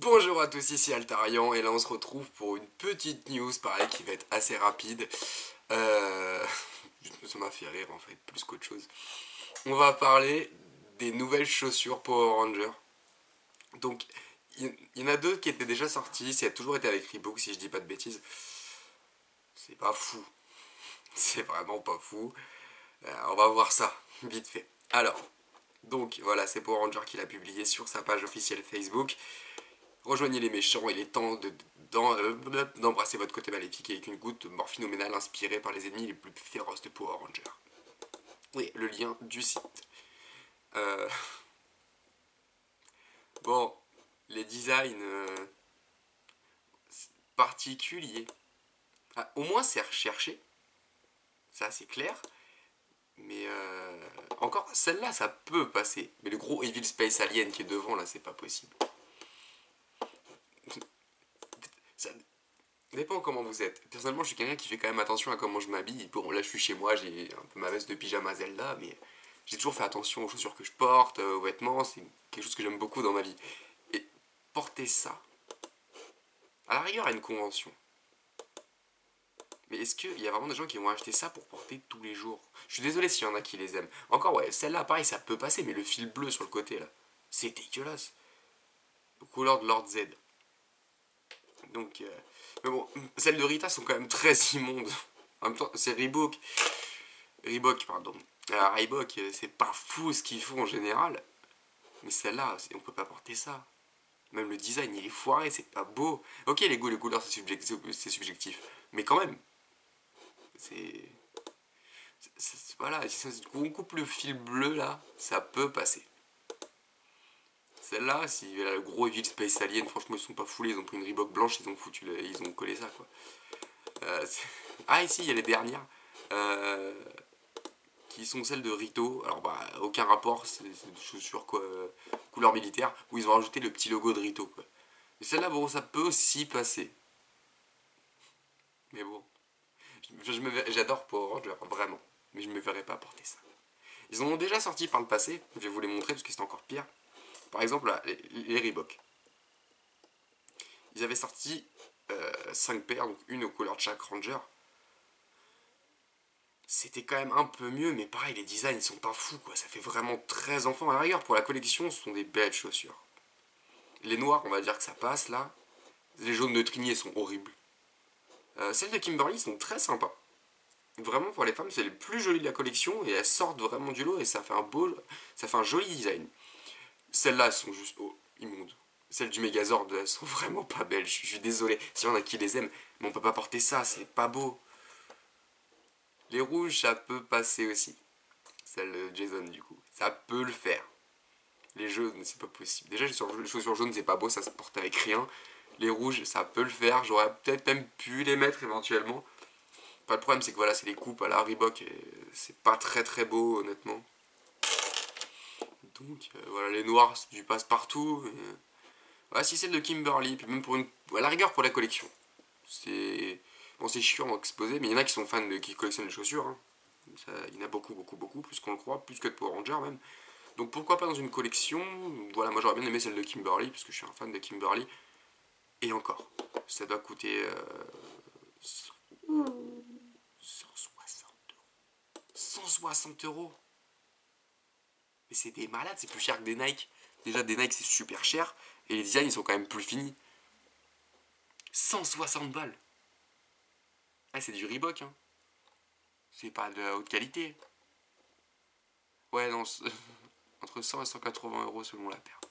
Bonjour à tous, ici Altarian et là on se retrouve pour une petite news pareil qui va être assez rapide. Euh... Ça m'a fait rire en fait, plus qu'autre chose. On va parler des nouvelles chaussures Power Rangers. Donc il y en a deux qui étaient déjà sorties, ça a toujours été avec Reebok si je dis pas de bêtises. C'est pas fou, c'est vraiment pas fou. On va voir ça, vite fait. Alors, donc voilà, c'est Power Ranger qui l'a publié sur sa page officielle Facebook. Rejoignez les méchants, il est temps d'embrasser votre côté maléfique avec une goutte morphinomènale inspirée par les ennemis les plus féroces de Power Rangers. Oui, le lien du site. Euh, Bon, les designs particuliers. Ah, au moins c'est recherché, ça c'est clair. Mais encore, celle-là ça peut passer. Mais le gros Evil Space Alien qui est devant là, c'est pas possible. Ça dépend comment vous êtes. Personnellement, je suis quelqu'un qui fait quand même attention à comment je m'habille. Bon, là, je suis chez moi, j'ai un peu ma veste de pyjama Zelda, mais j'ai toujours fait attention aux chaussures que je porte, aux vêtements. C'est quelque chose que j'aime beaucoup dans ma vie. Et porter ça, à la rigueur, à une convention. Mais est-ce qu'il y a vraiment des gens qui vont acheter ça pour porter tous les jours? Je suis désolé s'il y en a qui les aiment. Encore, ouais, celle-là, pareil, ça peut passer, mais le fil bleu sur le côté, là, c'est dégueulasse. Couleur de Lord Z. Donc, mais bon, celles de Rita sont quand même très immondes. En même temps, c'est Reebok. Reebok, pardon. Alors, Reebok, c'est pas fou ce qu'ils font en général. Mais celle-là, on peut pas porter ça. Même le design, il est foiré, c'est pas beau. Ok, les goûts, les couleurs, c'est subjectif. Mais quand même, c'est. Voilà, si on coupe le fil bleu là, ça peut passer. Celle-là, si elle a le gros Evil Space Alien, franchement, ils sont pas foulés. Ils ont pris une Reebok blanche, ils ont collé ça quoi. Ah, ici, il y a les dernières. Qui sont celles de Rito. Alors, bah, aucun rapport, c'est des chaussures quoi, couleur militaire, où ils ont rajouté le petit logo de Rito. Quoi. Mais celle-là, bon, ça peut aussi passer. Mais bon, j'adore Power Ranger, vraiment. Mais je me verrais pas porter ça. Ils en ont déjà sorti par le passé, je vais vous les montrer parce que c'est encore pire. Par exemple, là, les Reebok. Ils avaient sorti 5 paires, donc une aux couleurs de chaque Ranger. C'était quand même un peu mieux, mais pareil, les designs ils sont pas fous quoi. Ça fait vraiment très enfant. À la rigueur, pour la collection, ce sont des belles chaussures. Les noirs, on va dire que ça passe là. Les jaunes de Trinier sont horribles. Celles de Kimberly sont très sympas. Vraiment, pour les femmes, c'est les plus jolies de la collection et elles sortent vraiment du lot et ça fait un joli design. Celles-là, elles sont juste immondes. Celles du Megazord, elles sont vraiment pas belles. Je suis désolé s'il y en a qui les aiment, mais on peut pas porter ça, c'est pas beau. Les rouges, ça peut passer aussi. Celle de Jason, du coup. Ça peut le faire. Les jaunes, c'est pas possible. Déjà, les chaussures jaunes, c'est pas beau, ça se porte avec rien. Les rouges, ça peut le faire. J'aurais peut-être même pu les mettre éventuellement. Pas le problème, c'est que voilà, c'est les coupes à la Reebok. C'est pas très très beau, honnêtement. Donc, voilà, les noirs, du passe-partout. Voilà, si celle de Kimberly, puis même pour une. À la rigueur, pour la collection. C'est. Bon, c'est chiant à exposer, mais il y en a qui sont fans qui collectionnent les chaussures. Hein. Ça, il y en a beaucoup, beaucoup, beaucoup, plus qu'on le croit, plus que de Power Ranger même. Donc pourquoi pas dans une collection. Voilà, moi j'aurais bien aimé celle de Kimberly, parce que je suis un fan de Kimberly. Et encore, ça doit coûter 160 euros. 160 euros. Mais c'est des malades, c'est plus cher que des Nike. Déjà des Nike c'est super cher, et les designs ils sont quand même plus finis. 160 balles. Ah, c'est du Reebok, hein. C'est pas de haute qualité. Ouais, non, entre 100 et 180 euros selon la paire.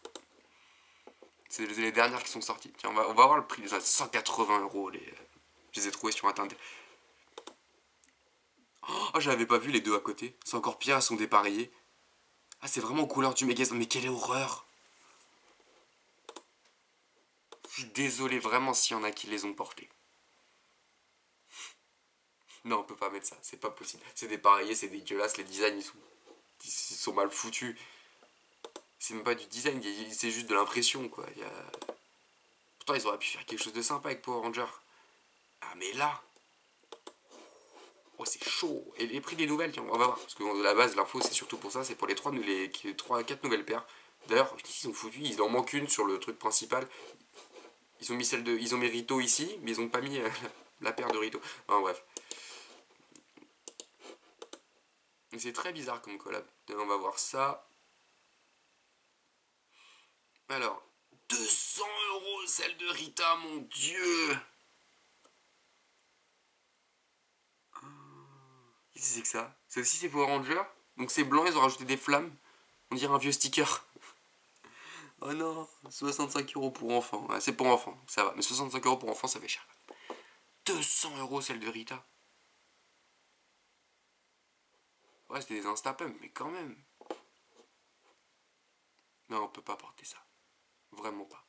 C'est les dernières qui sont sorties. Tiens, on va voir le prix. 180 euros. Je les ai trouvés sur internet. Oh, j'avais pas vu les deux à côté. C'est encore pire, elles sont dépareillées. Ah, c'est vraiment aux couleurs du magasin. Mais quelle horreur! Je suis désolé vraiment s'il y en a qui les ont portés. Non, on peut pas mettre ça. C'est pas possible. C'est dépareillé, c'est dégueulasse. Les designs, ils sont mal foutus. C'est même pas du design, c'est juste de l'impression, quoi. Pourtant, ils auraient pu faire quelque chose de sympa avec Power Ranger. Ah, mais là... Oh, c'est chaud. Et les prix des nouvelles, tiens, on va voir. Parce que la base, l'info, c'est surtout pour ça. C'est pour les 4 nouvelles paires. D'ailleurs, ils ont foutu, il en manque une sur le truc principal. Ils ont mis Rito ici, mais ils ont pas mis la paire de Rito. Enfin bref. C'est très bizarre comme collab. On va voir ça. Alors, 200 € celle de Rita, mon dieu. Qu'est-ce que c'est que ça? C'est aussi ces Power Rangers. Donc c'est blanc, ils ont rajouté des flammes. On dirait un vieux sticker. Oh non, 65 € pour enfants. Ouais, c'est pour enfants, ça va. Mais 65 € pour enfants, ça fait cher. 200 € celle de Rita. Ouais, c'était des Instapump, mais quand même. Non, on peut pas porter ça. Vraiment pas.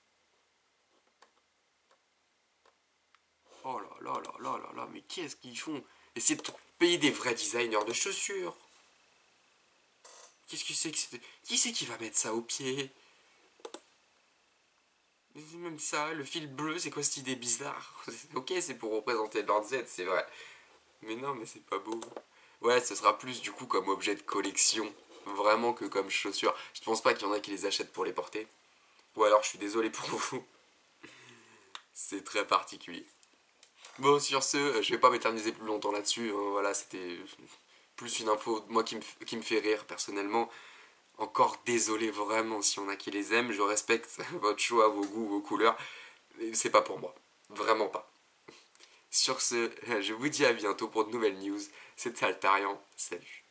Oh là là là là là là, mais qu'est-ce qu'ils font? Essayez de payer des vrais designers de chaussures. Qu'est-ce que c'est que c'est? Qui c'est qui va mettre ça au pied? Même ça, le fil bleu, c'est quoi cette idée bizarre? Ok, c'est pour représenter Lord Z, c'est vrai. Mais non, mais c'est pas beau. Ouais, ce sera plus du coup comme objet de collection, vraiment que comme chaussures. Je pense pas qu'il y en a qui les achètent pour les porter. Ou alors je suis désolé pour vous. C'est très particulier. Bon, sur ce, je vais pas m'éterniser plus longtemps là-dessus. Hein. Voilà, c'était plus une info, moi qui me fait rire personnellement. Encore désolé vraiment si on a qui les aime. Je respecte votre choix, vos goûts, vos couleurs. Mais c'est pas pour moi. Vraiment pas. Sur ce, je vous dis à bientôt pour de nouvelles news. C'était Altarian. Salut.